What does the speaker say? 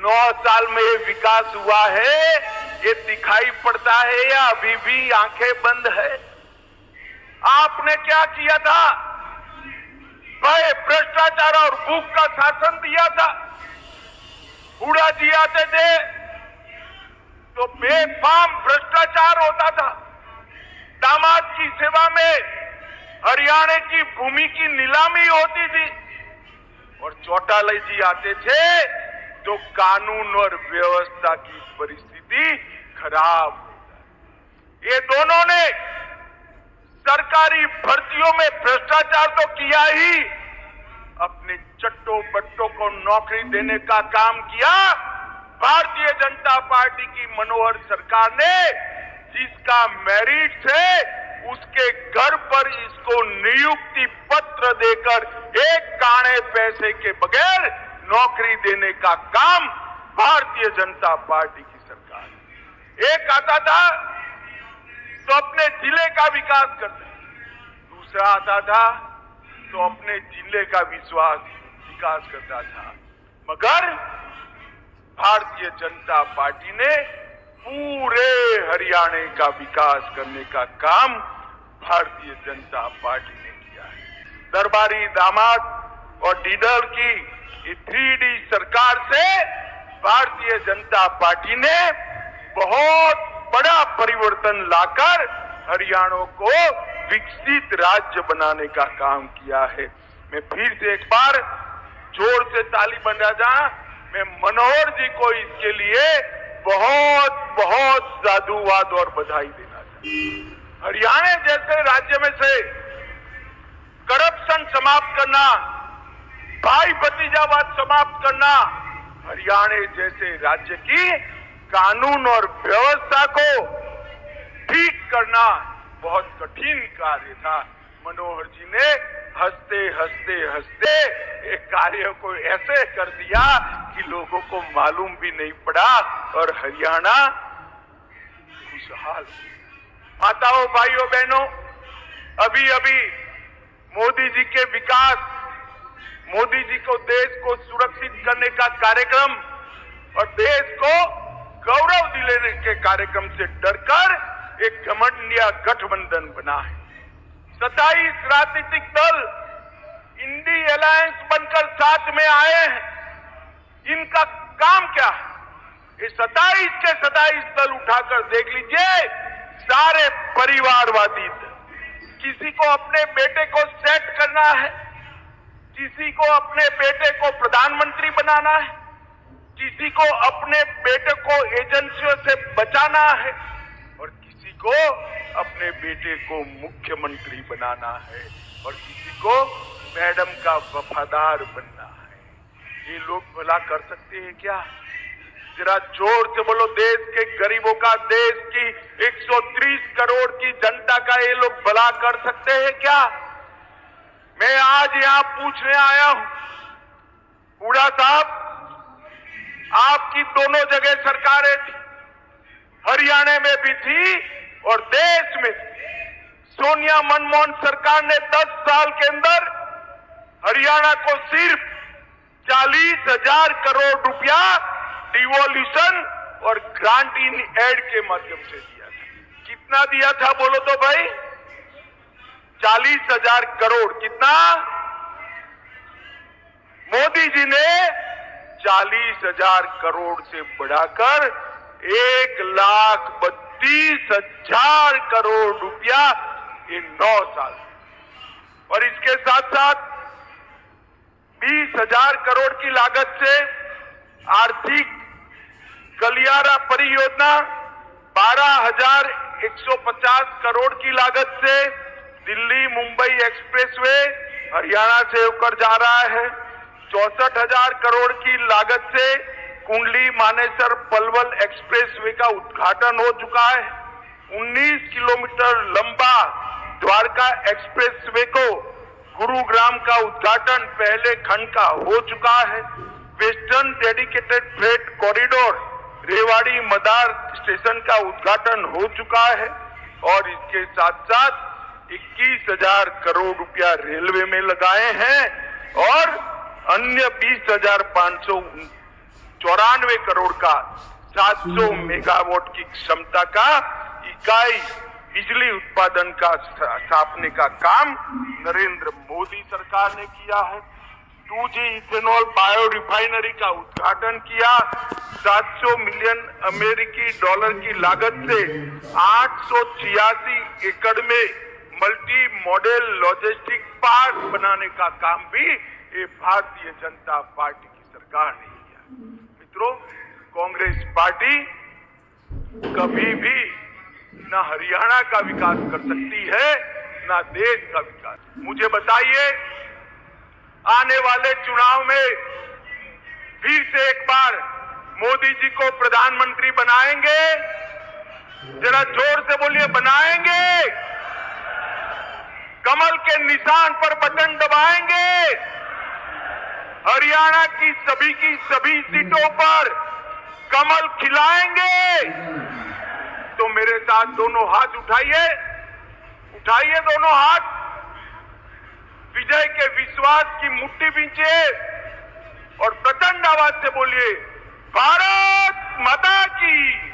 9 साल में ये विकास हुआ है, ये दिखाई पड़ता है या अभी भी आंखें बंद है? आपने क्या किया था? भय, भ्रष्टाचार और भूख का शासन दिया था। बूढ़ा जी आते थे तो बेफाम भ्रष्टाचार होता था। दामाद की सेवा में हरियाणा की भूमि की नीलामी होती थी और चौटाला जी आते थे तो कानून और व्यवस्था की परिस्थिति खराब हो जाती। ये दोनों ने सरकारी भर्तियों में भ्रष्टाचार तो किया ही, अपने चट्टो बट्टों को नौकरी देने का काम किया। भारतीय जनता पार्टी की मनोहर सरकार ने जिसका मेरिट है उसके घर पर इसको नियुक्ति पत्र देकर एक काने पैसे के बगैर नौकरी देने का काम भारतीय जनता पार्टी की सरकार ने। एक आता था तो अपने जिले का विकास करते, दूसरा आता था तो अपने जिले का विकास करता था। मगर भारतीय जनता पार्टी ने पूरे हरियाणा का विकास करने का काम भारतीय जनता पार्टी ने किया है। दरबारी दामाद और डीडर की 3D सरकार से भारतीय जनता पार्टी ने बहुत बड़ा परिवर्तन लाकर हरियाणा को विकसित राज्य बनाने का काम किया है। मैं फिर से एक बार जोर से ताली बजा जाऊं, मैं मनोहर जी को इसके लिए बहुत बहुत साधुवाद और बधाई देना चाहता हूं। हरियाणा जैसे राज्य में से करप्शन समाप्त करना, भाई भतीजावाद समाप्त करना, हरियाणा जैसे राज्य की कानून और व्यवस्था को ठीक करना बहुत कठिन कार्य था। मनोहर जी ने हंसते हंसते हंसते एक कार्य को ऐसे कर दिया कि लोगों को मालूम भी नहीं पड़ा और हरियाणा खुशहाल। माताओं, भाइयों, बहनों, अभी अभी मोदी जी के विकास, मोदी जी को देश को सुरक्षित करने का कार्यक्रम और देश को गौरव दिलाने के कार्यक्रम से डरकर एक घमंडिया गठबंधन बना है। 27 राजनीतिक दल इंडी अलायंस बनकर साथ में आए हैं। इनका काम क्या है? ये 27 के 27 दल उठाकर देख लीजिए, सारे परिवारवादी दल। किसी को अपने बेटे को सेट करना है, किसी को अपने बेटे को प्रधानमंत्री बनाना है, किसी को अपने बेटे को एजेंसियों से बचाना है और किसी को अपने बेटे को मुख्यमंत्री बनाना है और किसी को मैडम का वफादार बनना है। ये लोग भला कर सकते हैं क्या? जरा जोर से बोलो, देश के गरीबों का, देश की 130 करोड़ की जनता का ये लोग भला कर सकते हैं क्या? मैं आज यहां पूछने आया हूं, बूढ़ा साहब, आपकी दोनों जगह सरकारें थी, हरियाणा में भी थी और देश में थी। सोनिया मनमोहन सरकार ने 10 साल के अंदर हरियाणा को सिर्फ 40,000 करोड़ रुपया डिवोल्यूशन और ग्रांट इन एड के माध्यम से दिया था। कितना दिया था बोलो तो भाई? 40,000 करोड़। कितना? मोदी जी ने 40,000 करोड़ से बढ़ाकर 1,32,000 करोड़ रुपया इन 9 साल, और इसके साथ साथ 20,000 करोड़ की लागत से आर्थिक गलियारा परियोजना, 12,150 करोड़ की लागत से दिल्ली मुंबई एक्सप्रेसवे हरियाणा से होकर जा रहा है। 64,000 करोड़ की लागत से कुंडली मानेसर पलवल एक्सप्रेसवे का उद्घाटन हो चुका है। 19 किलोमीटर लंबा द्वारका एक्सप्रेसवे को गुरुग्राम का उद्घाटन पहले खंड का हो चुका है। Western dedicated freight corridor Rewari Madar station का उद्घाटन हो चुका है और इसके साथ साथ 21,000 करोड़ रुपया रेलवे में लगाए हैं और अन्य 20,500 94 करोड़ का 700 मेगावाट की क्षमता का इकाई बिजली उत्पादन का स्थापने का काम नरेंद्र मोदी सरकार ने किया है। 2G इथेनॉल बायो रिफाइनरी का उद्घाटन किया। 700 मिलियन अमेरिकी डॉलर की लागत से 886 एकड़ में मल्टी मॉडल लॉजिस्टिक पार्क बनाने का काम भी ये भारतीय जनता पार्टी की सरकार ने किया। मित्रों, कांग्रेस पार्टी कभी भी न हरियाणा का विकास कर सकती है न देश का विकास। मुझे बताइए, आने वाले चुनाव में फिर से एक बार मोदी जी को प्रधानमंत्री बनाएंगे? जरा जोर से बोलिए, बनाएंगे? कमल के निशान पर बटन दबाएंगे? हरियाणा की सभी सीटों पर कमल खिलाएंगे? तो मेरे साथ दोनों हाथ उठाइए, उठाइए दोनों हाथ, विजय के विश्वास की मुट्ठी बींचिए और प्रचंड आवाज से बोलिए, भारत माता की।